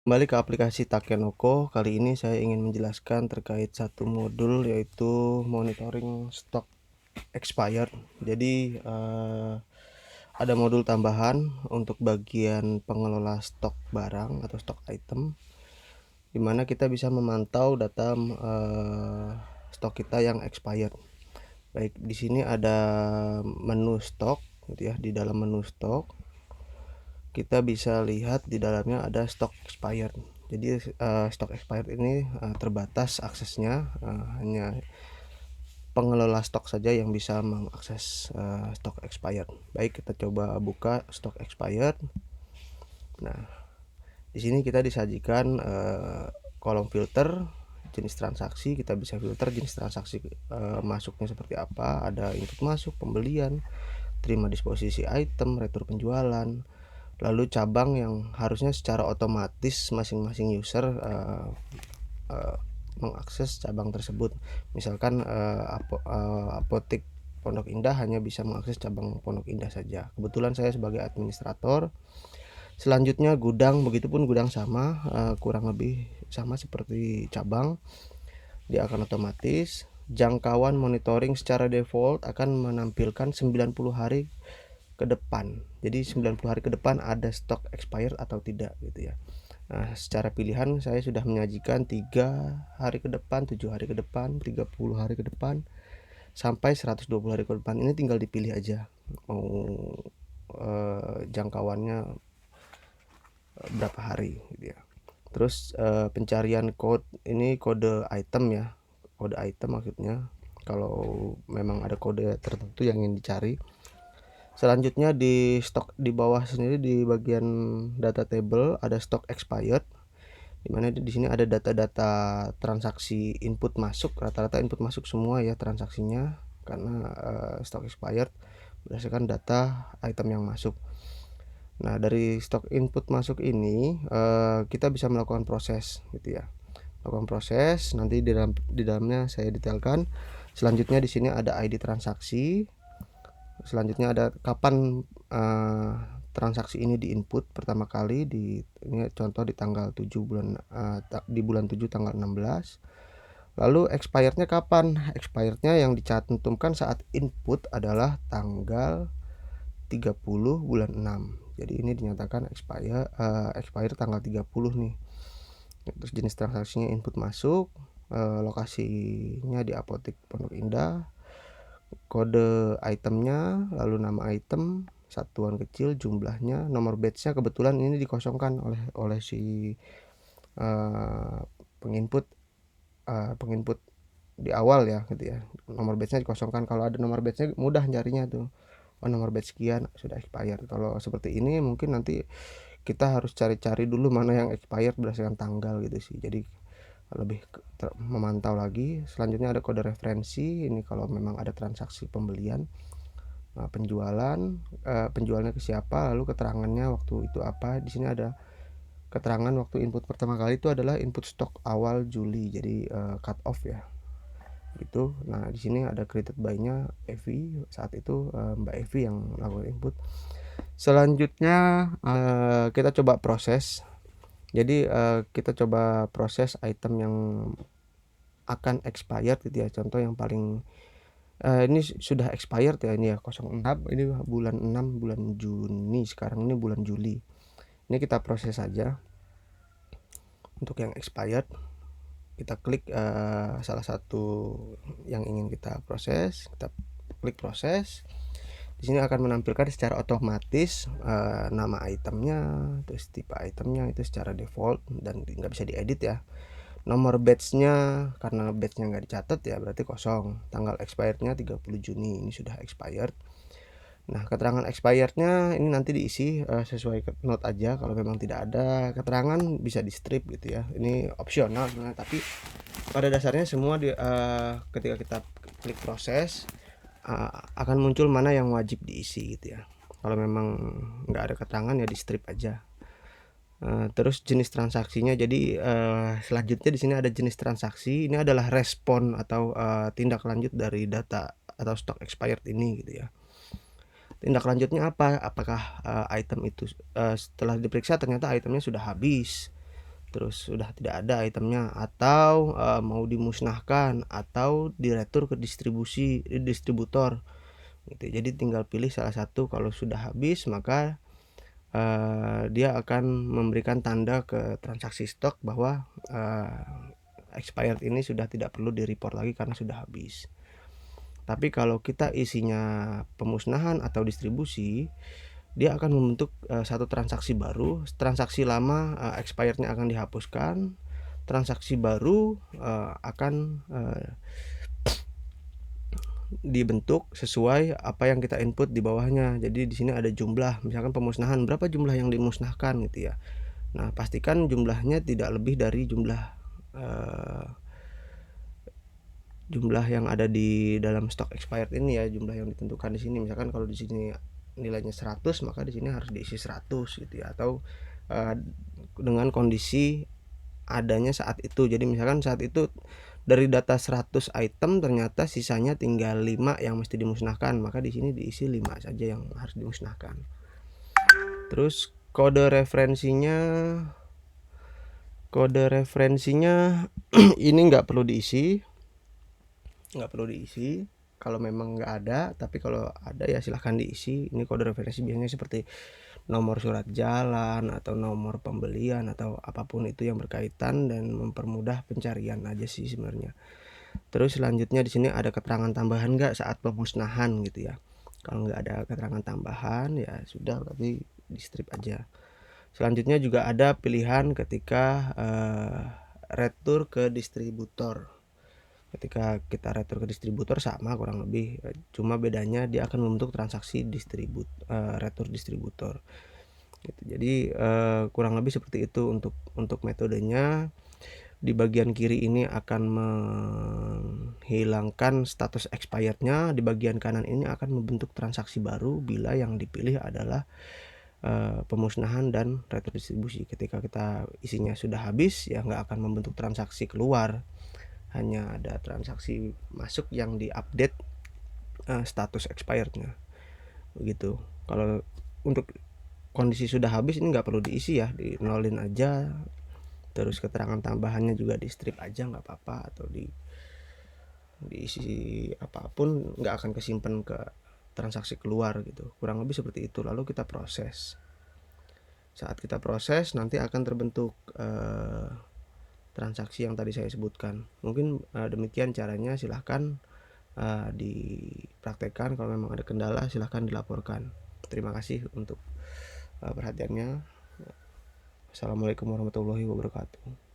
Kembali ke aplikasi Takenoko. Kali ini saya ingin menjelaskan terkait satu modul, yaitu monitoring stok expired. Jadi ada modul tambahan untuk bagian pengelola stok barang atau stok item, di mana kita bisa memantau data stok kita yang expired. Baik, di sini ada menu stok gitu ya. Di dalam menu stok kita bisa lihat di dalamnya ada stok expired. Jadi stok expired ini terbatas aksesnya, hanya pengelola stok saja yang bisa mengakses stok expired. Baik, kita coba buka stok expired. Nah, di sini kita disajikan kolom filter jenis transaksi. Kita bisa filter jenis transaksi masuknya seperti apa. Ada input masuk, pembelian, terima disposisi item, retur penjualan, lalu cabang yang harusnya secara otomatis masing-masing user mengakses cabang tersebut. Misalkan apotek Pondok Indah hanya bisa mengakses cabang Pondok Indah saja. Kebetulan saya sebagai administrator. Selanjutnya gudang, begitupun gudang sama, kurang lebih sama seperti cabang. Dia akan otomatis. Jangkauan monitoring secara default akan menampilkan 90 hari ke depan. Jadi 90 hari ke depan ada stok expired atau tidak gitu ya. Nah, secara pilihan saya sudah menyajikan 3 hari ke depan, 7 hari ke depan, 30 hari ke depan, sampai 120 hari ke depan. Ini tinggal dipilih aja mau jangkauannya berapa hari gitu ya. Terus pencarian code, ini kode item ya. Kode item maksudnya kalau memang ada kode tertentu yang ingin dicari. Selanjutnya di stok di bawah sendiri di bagian data table ada stok expired, di mana di sini ada data-data transaksi input masuk. Rata-rata input masuk semua ya transaksinya, karena stok expired berdasarkan data item yang masuk. Nah, dari stok input masuk ini kita bisa melakukan proses gitu ya. Melakukan proses, nanti di dalamnya saya detailkan. Selanjutnya di sini ada ID transaksi. Selanjutnya ada kapan transaksi ini diinput pertama kali, ini contoh di tanggal 7 bulan di bulan 7 tanggal 16. Lalu expirednya kapan? Expirednya yang dicantumkan saat input adalah tanggal 30 bulan 6. Jadi ini dinyatakan expired tanggal 30 nih. Terus jenis transaksinya input masuk, lokasinya di apotek Pondok Indah, kode itemnya, lalu nama item, satuan kecil, jumlahnya, nomor batchnya. Kebetulan ini dikosongkan oleh si penginput di awal ya gitu ya. Nomor batchnya dikosongkan. Kalau ada nomor batchnya mudah nyarinya tuh. Oh, nomor batch sekian sudah expired. Kalau seperti ini mungkin nanti kita harus cari-cari dulu mana yang expired berdasarkan tanggal gitu sih. Jadi lebih memantau lagi. Selanjutnya ada kode referensi. Ini kalau memang ada transaksi pembelian, penjualan, penjualnya ke siapa, lalu keterangannya waktu itu apa. Di sini ada keterangan waktu input pertama kali itu adalah input stok awal Juli, jadi cut off ya gitu. Nah, di sini ada created by-nya Evi, saat itu Mbak Evi yang melakukan input. Selanjutnya kita coba proses. Jadi kita coba proses item yang akan expired gitu ya. Contoh yang paling ini sudah expired ya, ini ya 06, ini bulan 6 bulan Juni, sekarang ini bulan Juli. Ini kita proses saja. Untuk yang expired kita klik salah satu yang ingin kita proses, kita klik proses. Di sini akan menampilkan secara otomatis nama itemnya, terus tipe itemnya itu secara default dan nggak bisa diedit ya. Nomor batchnya, karena batchnya nggak dicatat ya berarti kosong. Tanggal expirednya 30 Juni, ini sudah expired. Nah, keterangan expirednya ini nanti diisi sesuai note aja. Kalau memang tidak ada keterangan bisa di strip gitu ya. Ini opsional sebenarnya, tapi pada dasarnya semua ketika kita klik proses akan muncul mana yang wajib diisi gitu ya. Kalau memang nggak ada keterangan ya di strip aja. Terus jenis transaksinya, jadi selanjutnya di sini ada jenis transaksi. Ini adalah respon atau tindak lanjut dari data atau stok expired ini gitu ya. Tindak lanjutnya apa? Apakah item itu setelah diperiksa ternyata itemnya sudah habis, terus sudah tidak ada itemnya, atau mau dimusnahkan atau diretur ke distributor gitu. Jadi tinggal pilih salah satu. Kalau sudah habis maka dia akan memberikan tanda ke transaksi stok bahwa expired ini sudah tidak perlu di-report lagi karena sudah habis. Tapi kalau kita isinya pemusnahan atau distribusi, dia akan membentuk satu transaksi baru. Transaksi lama expirednya akan dihapuskan, transaksi baru akan dibentuk sesuai apa yang kita input di bawahnya. Jadi di sini ada jumlah, misalkan pemusnahan, berapa jumlah yang dimusnahkan gitu ya. Nah, pastikan jumlahnya tidak lebih dari jumlah yang ada di dalam stok expired ini ya, jumlah yang ditentukan di sini. Misalkan kalau di sini nilainya 100, maka di sini harus diisi 100 gitu ya, atau dengan kondisi adanya saat itu. Jadi misalkan saat itu dari data 100 item ternyata sisanya tinggal 5 yang mesti dimusnahkan, maka di sini diisi 5 saja yang harus dimusnahkan. Terus kode referensinya ini nggak perlu diisi kalau memang nggak ada. Tapi kalau ada ya silahkan diisi. Ini kode referensi biasanya seperti nomor surat jalan atau nomor pembelian atau apapun itu yang berkaitan dan mempermudah pencarian aja sih sebenarnya. Terus selanjutnya di sini ada keterangan tambahan nggak saat pemusnahan gitu ya. Kalau nggak ada keterangan tambahan ya sudah, berarti di strip aja. Selanjutnya juga ada pilihan ketika retur ke distributor. Ketika kita retur ke distributor sama kurang lebih, cuma bedanya dia akan membentuk transaksi retur distributor gitu. Jadi kurang lebih seperti itu untuk metodenya. Di bagian kiri ini akan menghilangkan status expirednya, di bagian kanan ini akan membentuk transaksi baru bila yang dipilih adalah pemusnahan dan retur distribusi. Ketika kita isinya sudah habis ya nggak akan membentuk transaksi keluar, hanya ada transaksi masuk yang diupdate status expirednya begitu. Kalau untuk kondisi sudah habis ini nggak perlu diisi ya, di nolin aja. Terus keterangan tambahannya juga di strip aja nggak apa-apa, atau diisi apapun nggak akan kesimpan ke transaksi keluar gitu. Kurang lebih seperti itu. Lalu kita proses. Saat kita proses nanti akan terbentuk transaksi yang tadi saya sebutkan. Mungkin demikian caranya. Silahkan dipraktekkan. Kalau memang ada kendala silahkan dilaporkan. Terima kasih untuk perhatiannya. Assalamualaikum warahmatullahi wabarakatuh.